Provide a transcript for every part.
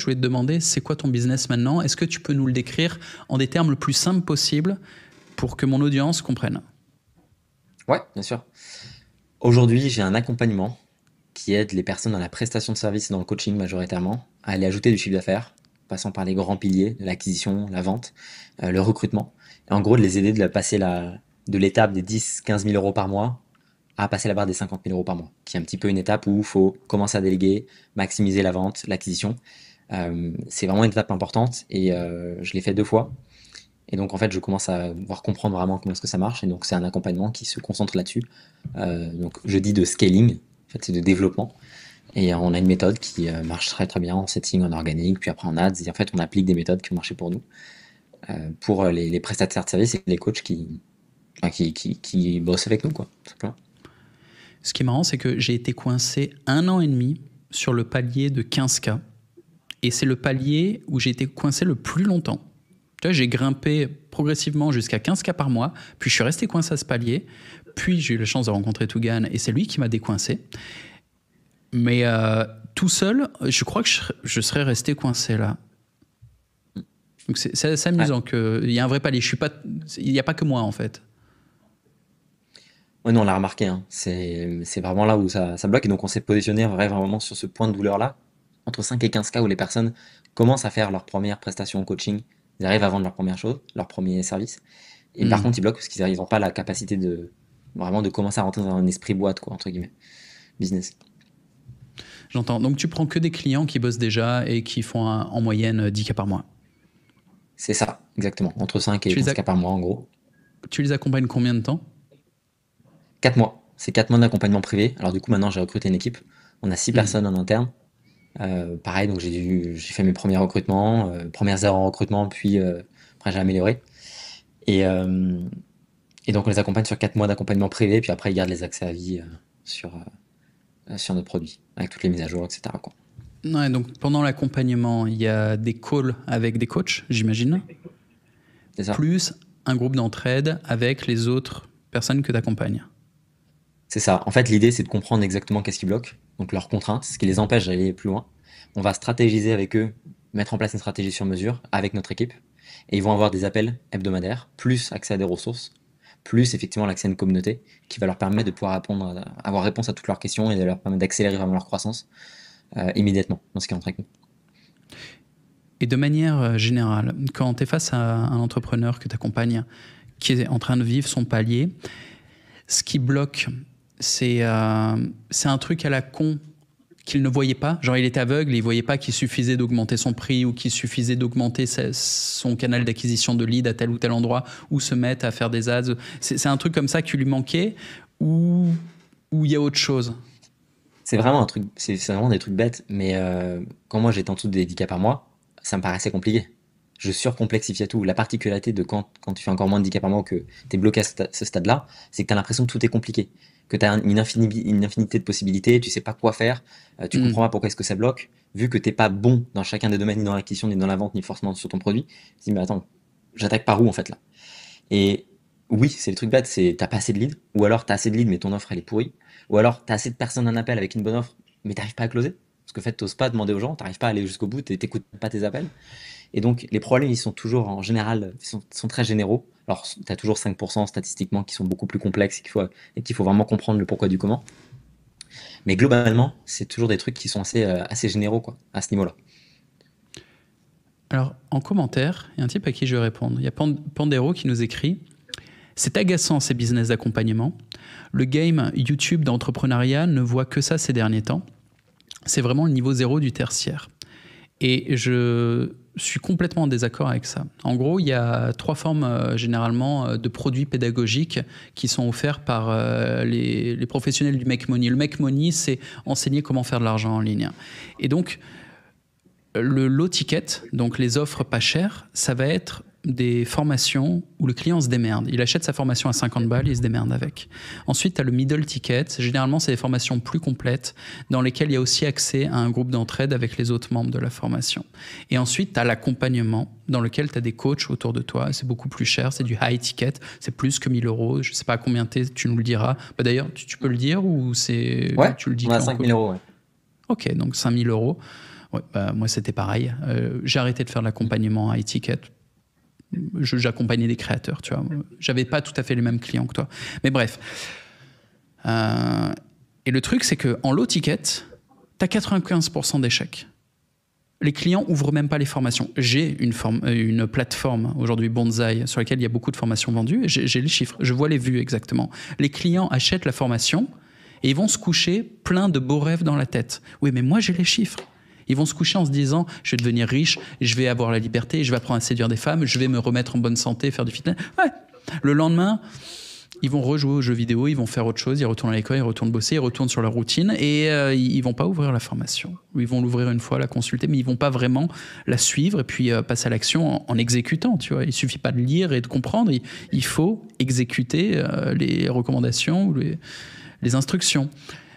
voulais te demander, c'est quoi ton business maintenant? Est-ce que tu peux nous le décrire en des termes le plus simples possible pour que mon audience comprenne? Ouais, bien sûr. Aujourd'hui, j'ai un accompagnement qui aide les personnes dans la prestation de services et dans le coaching majoritairement à aller ajouter du chiffre d'affaires, passant par les grands piliers de l'acquisition, la vente, le recrutement. Et en gros, de les aider de l'étape des 10 000 à 15 000 euros par mois à passer la barre des 50 000 euros par mois, qui est un petit peu une étape où il faut commencer à déléguer, maximiser la vente, l'acquisition. C'est vraiment une étape importante et je l'ai fait 2 fois. Et donc en fait, je commence à voir comprendre vraiment comment est-ce que ça marche. Et donc c'est un accompagnement qui se concentre là-dessus. Donc je dis de scaling, en fait c'est de développement. Et on a une méthode qui marche très très bien en setting, en organique, puis après en ads. Et en fait, on applique des méthodes qui ont marché pour nous, pour les prestataires de services et les coachs qui bossent avec nous, quoi, tout simplement. Ce qui est marrant, c'est que j'ai été coincé 1 an et demi sur le palier de 15K. Et c'est le palier où j'ai été coincé le plus longtemps. Tu vois, j'ai grimpé progressivement jusqu'à 15K par mois, puis je suis resté coincé à ce palier, puis j'ai eu la chance de rencontrer Tougan, et c'est lui qui m'a décoincé. Mais tout seul, je crois que je serais resté coincé là. Donc c'est Ouais. amusant qu'il y a un vrai palier. Il n'y a pas que moi en fait. Ouais, nous on l'a remarqué, hein. C'est vraiment là où ça bloque. Et donc on s'est positionné vraiment sur ce point de douleur-là, entre 5 et 15 cas où les personnes commencent à faire leur première prestation en coaching, ils arrivent à vendre leur première chose, leur premier service. Et par contre, ils bloquent parce qu'ils n'ont pas la capacité de commencer à rentrer dans un esprit boîte, quoi, entre guillemets, business. J'entends. Donc tu prends que des clients qui bossent déjà et qui font en moyenne 10K par mois. C'est ça, exactement. Entre 5 et Tu les, 15 cas par mois, en gros. tu les accompagnes combien de temps? 4 mois. C'est 4 mois d'accompagnement privé. Alors du coup, maintenant, j'ai recruté une équipe. On a 6 personnes en interne. Pareil, donc j'ai fait mes premiers recrutements, premières erreurs en recrutement, puis après j'ai amélioré. Et, euh, et donc on les accompagne sur 4 mois d'accompagnement privé, puis après ils gardent les accès à vie sur notre produit, avec toutes les mises à jour, etc., quoi. Ouais, donc pendant l'accompagnement, il y a des calls avec des coachs, j'imagine, C'est ça. plus un groupe d'entraide avec les autres personnes que tu accompagnes. C'est ça. En fait, l'idée, c'est de comprendre exactement qu'est-ce qui bloque, donc leurs contraintes, ce qui les empêche d'aller plus loin. On va stratégiser avec eux, mettre en place une stratégie sur mesure avec notre équipe, et ils vont avoir des appels hebdomadaires, plus accès à des ressources, plus effectivement l'accès à une communauté qui va leur permettre de pouvoir avoir réponse à toutes leurs questions et de leur permettre d'accélérer vraiment leur croissance immédiatement dans ce qui est entre nous. Et de manière générale, quand tu es face à un entrepreneur que tu accompagnes qui est en train de vivre son palier, ce qui bloque, c'est un truc à la con qu'il ne voyait pas. Genre, il était aveugle, il ne voyait pas qu'il suffisait d'augmenter son prix ou qu'il suffisait d'augmenter son canal d'acquisition de lead à tel ou tel endroit ou se mettre à faire des ads. C'est un truc comme ça qui lui manquait ou il y a autre chose? C'est vraiment un truc, c'est vraiment des trucs bêtes, mais quand moi j'étais en dessous des 10 cas par mois, ça me paraissait compliqué. Je surcomplexifiais tout. La particularité de quand tu fais encore moins de 10 cas par mois, que tu es bloqué à ce stade-là, c'est que tu as l'impression que tout est compliqué, que tu as une infinité de possibilités, tu sais pas quoi faire, tu comprends pas pourquoi est-ce que ça bloque, vu que t'es pas bon dans chacun des domaines, ni dans l'acquisition, ni dans la vente, ni forcément sur ton produit. Tu te dis, mais attends, j'attaque par où en fait là? Et oui, c'est le truc bête, c'est t'as pas assez de leads, ou alors t'as assez de leads mais ton offre elle est pourrie, ou alors t'as assez de personnes en appel avec une bonne offre mais t'arrives pas à closer, parce que en fait t'oses pas demander aux gens, t'arrives pas à aller jusqu'au bout, t'écoutes pas tes appels. Et donc les problèmes ils sont toujours en général, sont très généraux. Alors t'as toujours 5% statistiquement qui sont beaucoup plus complexes et qu'il faut vraiment comprendre le pourquoi du comment. Mais globalement, c'est toujours des trucs qui sont assez généraux quoi, à ce niveau-là. Alors, en commentaire, il y a un type à qui je vais répondre. Il y a Pandero qui nous écrit « C'est agaçant ces business d'accompagnement. Le game YouTube d'entrepreneuriat ne voit que ça ces derniers temps. C'est vraiment le niveau zéro du tertiaire. » Et je suis complètement en désaccord avec ça. En gros, il y a 3 formes généralement de produits pédagogiques qui sont offerts par les professionnels du Make Money. Le Make Money, c'est enseigner comment faire de l'argent en ligne. Et donc, le low ticket, donc les offres pas chères, ça va être des formations où le client se démerde. Il achète sa formation à 50 balles, il se démerde avec. Ensuite, tu as le middle ticket. Généralement, c'est des formations plus complètes dans lesquelles il y a aussi accès à un groupe d'entraide avec les autres membres de la formation. Et ensuite, tu as l'accompagnement dans lequel tu as des coachs autour de toi. C'est beaucoup plus cher, c'est du high ticket. C'est plus que 1 000 euros. Je ne sais pas à combien tu nous le diras. Bah, d'ailleurs, tu peux le dire ou Ouais, tu le dis on a qu'en 5 000 euros, ouais. Ok, donc 5 000 euros. Ouais, bah, moi, c'était pareil. J'ai arrêté de faire de l'accompagnement à e-ticket. J'accompagnais des créateurs, tu vois. J'avais pas tout à fait les mêmes clients que toi. Mais bref. Et le truc, c'est qu'en low ticket, tu as 95% d'échecs. Les clients ouvrent même pas les formations. J'ai une plateforme aujourd'hui, Bonsaï, sur laquelle il y a beaucoup de formations vendues. J'ai les chiffres, je vois les vues exactement. Les clients achètent la formation et ils vont se coucher plein de beaux rêves dans la tête. Oui, mais moi, j'ai les chiffres. Ils vont se coucher en se disant, je vais devenir riche, je vais avoir la liberté, je vais apprendre à séduire des femmes, je vais me remettre en bonne santé, faire du fitness. Ouais. Le lendemain, ils vont rejouer aux jeux vidéo, ils vont faire autre chose, ils retournent à l'école, ils retournent bosser, ils retournent sur leur routine et ils vont pas ouvrir la formation. Ils vont l'ouvrir une fois, la consulter, mais ils vont pas vraiment la suivre et puis passer à l'action en exécutant. Tu vois, il suffit pas de lire et de comprendre, il faut exécuter les recommandations ou les instructions.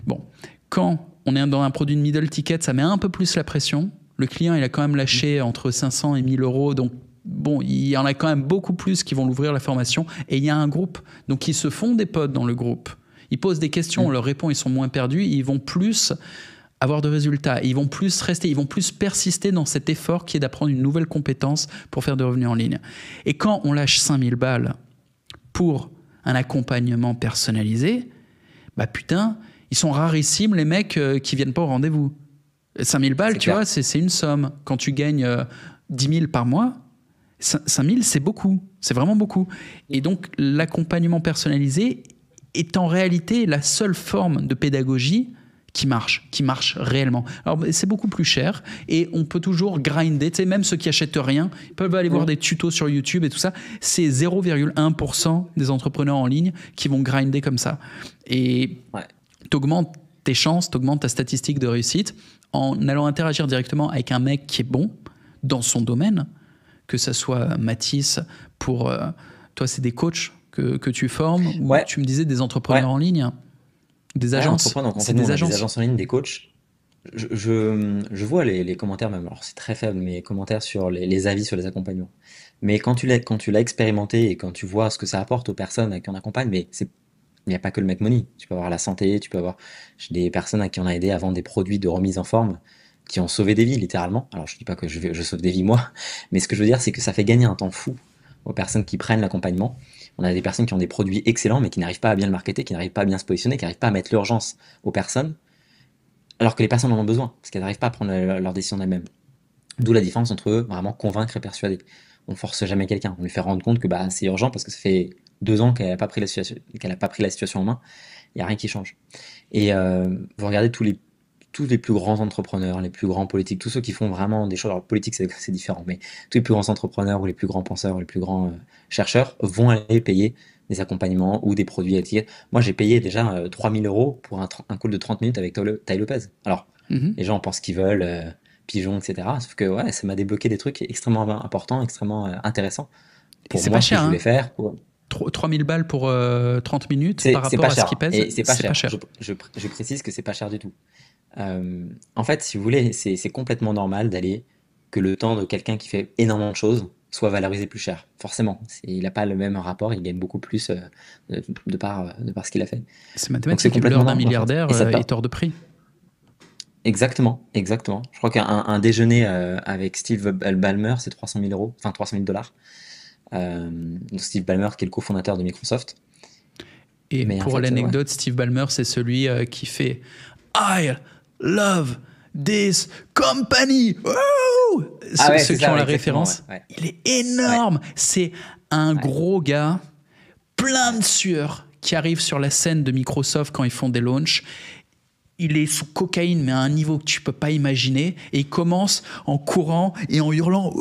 Bon, quand on est dans un produit de middle ticket, ça met un peu plus la pression. Le client, il a quand même lâché entre 500 et 1000 euros, donc bon, il y en a quand même beaucoup plus qui vont l'ouvrir la formation. Et il y a un groupe, donc ils se font des potes dans le groupe. Ils posent des questions, on leur répond, ils sont moins perdus, ils vont plus avoir de résultats, ils vont plus rester, ils vont plus persister dans cet effort qui est d'apprendre une nouvelle compétence pour faire des revenus en ligne. Et quand on lâche 5000 balles pour un accompagnement personnalisé, bah putain, ils sont rarissimes les mecs qui viennent pas au rendez-vous. 5000 balles, tu vois, c'est une somme. Quand tu gagnes 10 000 par mois, 5 000, c'est beaucoup. C'est vraiment beaucoup. Et donc, l'accompagnement personnalisé est en réalité la seule forme de pédagogie qui marche réellement. Alors, c'est beaucoup plus cher et on peut toujours grinder. Tu sais, même ceux qui achètent rien, ils peuvent aller voir des tutos sur YouTube et tout ça. C'est 0,1% des entrepreneurs en ligne qui vont grinder comme ça. Et t'augmentes tes chances, t'augmentes ta statistique de réussite en allant interagir directement avec un mec qui est bon dans son domaine, que ça soit Mathis, pour toi, c'est des coachs que tu formes, ou tu me disais des entrepreneurs en ligne, des agences. C'est des agences en ligne, des coachs. Je vois les commentaires, même, alors c'est très faible, mais les commentaires sur les avis sur les accompagnements. Mais quand tu l'as expérimenté et quand tu vois ce que ça apporte aux personnes à qui on accompagne, mais il n'y a pas que le make money. Tu peux avoir la santé, tu peux avoir des personnes à qui on a aidé à vendre des produits de remise en forme qui ont sauvé des vies, littéralement. Alors, je dis pas que je sauve des vies, moi, mais ce que je veux dire, c'est que ça fait gagner un temps fou aux personnes qui prennent l'accompagnement. On a des personnes qui ont des produits excellents, mais qui n'arrivent pas à bien le marketer, qui n'arrivent pas à bien se positionner, qui n'arrivent pas à mettre l'urgence aux personnes, alors que les personnes en ont besoin, parce qu'elles n'arrivent pas à prendre leur décision d'elles-mêmes. D'où la différence entre vraiment convaincre et persuader. On force jamais quelqu'un, on lui fait rendre compte que c'est urgent parce que ça fait 2 ans qu'elle n'a pas pris la situation en main, il n'y a rien qui change. Et vous regardez tous les plus grands entrepreneurs, les plus grands politiques, tous ceux qui font vraiment des choses, alors politique c'est différent, mais tous les plus grands entrepreneurs ou les plus grands penseurs ou les plus grands chercheurs vont aller payer des accompagnements ou des produits à ticket. Moi j'ai payé déjà 3000 euros pour un call de 30 minutes avec Tai Lopez. Alors les gens pensent qu'ils veulent, pigeons, etc. Sauf que ça m'a débloqué des trucs extrêmement importants, extrêmement intéressants. Pour moi, ce que je voulais faire. 3000 balles pour 30 minutes par rapport à ce qui pèse, c'est pas cher. Je précise que c'est pas cher du tout. En fait, si vous voulez, c'est complètement normal que le temps de quelqu'un qui fait énormément de choses soit valorisé plus cher. Forcément, il n'a pas le même rapport, il gagne beaucoup plus de par ce qu'il a fait. C'est mathématique, l'heure d'un milliardaire est hors de prix. Exactement. Je crois qu'un déjeuner avec Steve Ballmer, c'est 300 000 euros, enfin 300 000 dollars. Steve Ballmer, qui est le cofondateur de Microsoft. Et pour l'anecdote, Steve Ballmer, c'est celui qui fait I love this company. Ceux qui ont la référence, il est énorme. C'est un gros gars, plein de sueur, qui arrive sur la scène de Microsoft quand ils font des launchs. Il est sous cocaïne, mais à un niveau que tu peux pas imaginer. Et il commence en courant et en hurlant.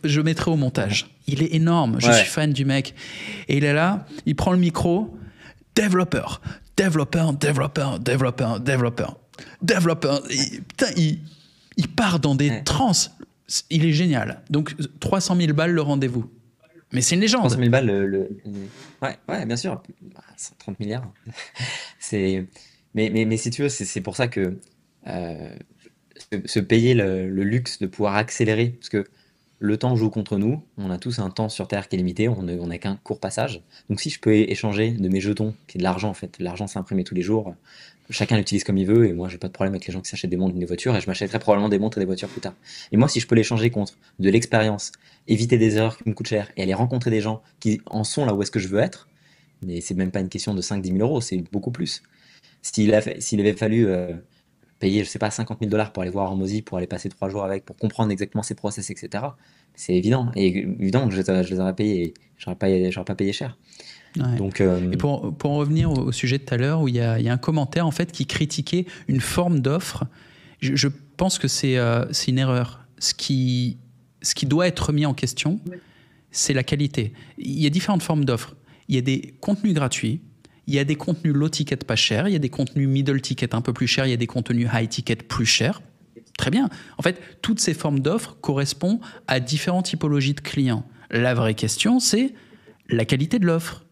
Je mettrai au montage. Il est énorme. Je suis fan du mec. Et il est là, il prend le micro. Développeur. Putain, il part dans des transes. Il est génial. Donc, 300 000 balles le rendez-vous. Mais c'est une légende. 300 000 balles, ouais, bien sûr. 30 milliards. Mais si tu veux, c'est pour ça que se payer le luxe de pouvoir accélérer, parce que le temps joue contre nous. On a tous un temps sur Terre qui est limité. On n'a qu'un court passage. Donc, si je peux échanger de mes jetons, qui est de l'argent en fait, l'argent c'est imprimé tous les jours. Chacun l'utilise comme il veut. Et moi, j'ai pas de problème avec les gens qui s'achètent des montres et des voitures. Et je m'achèterai probablement des montres et des voitures plus tard. Et moi, si je peux l'échanger contre de l'expérience, éviter des erreurs qui me coûtent cher et aller rencontrer des gens qui en sont là où est-ce que je veux être, mais c'est même pas une question de 5 10 000 euros, c'est beaucoup plus. S'il avait fallu payer, je sais pas, 50 000 $ pour aller voir Hormozy, pour aller passer 3 jours avec, pour comprendre exactement ses process, etc., c'est évident. Et évident que je les aurais payés. J'aurais pas payé cher. Ouais. Donc, Et pour en revenir au sujet de tout à l'heure, où il y a un commentaire en fait qui critiquait une forme d'offre, je pense que c'est une erreur. Ce qui doit être mis en question, c'est la qualité. Il y a différentes formes d'offres. Il y a des contenus gratuits, il y a des contenus low ticket pas chers, il y a des contenus middle ticket un peu plus chers, il y a des contenus high ticket plus chers. Très bien. En fait, toutes ces formes d'offres correspondent à différentes typologies de clients. La vraie question, c'est la qualité de l'offre.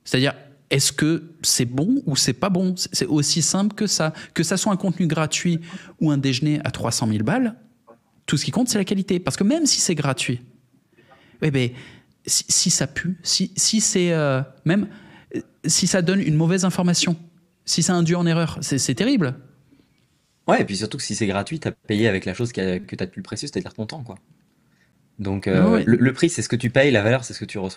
C'est-à-dire, est-ce que c'est bon ou c'est pas bon? C'est aussi simple que ça. Que ça soit un contenu gratuit ou un déjeuner à 300 000 balles, tout ce qui compte, c'est la qualité. Parce que même si c'est gratuit, eh ben, si ça pue, si c'est même si ça donne une mauvaise information, si ça induit en erreur, c'est terrible. ouais, et puis surtout que si c'est gratuit, t'as payé avec la chose que t'as de plus précieux, c'est-à-dire ton temps, quoi. Donc, Ouais. le prix, c'est ce que tu payes, la valeur, c'est ce que tu reçois.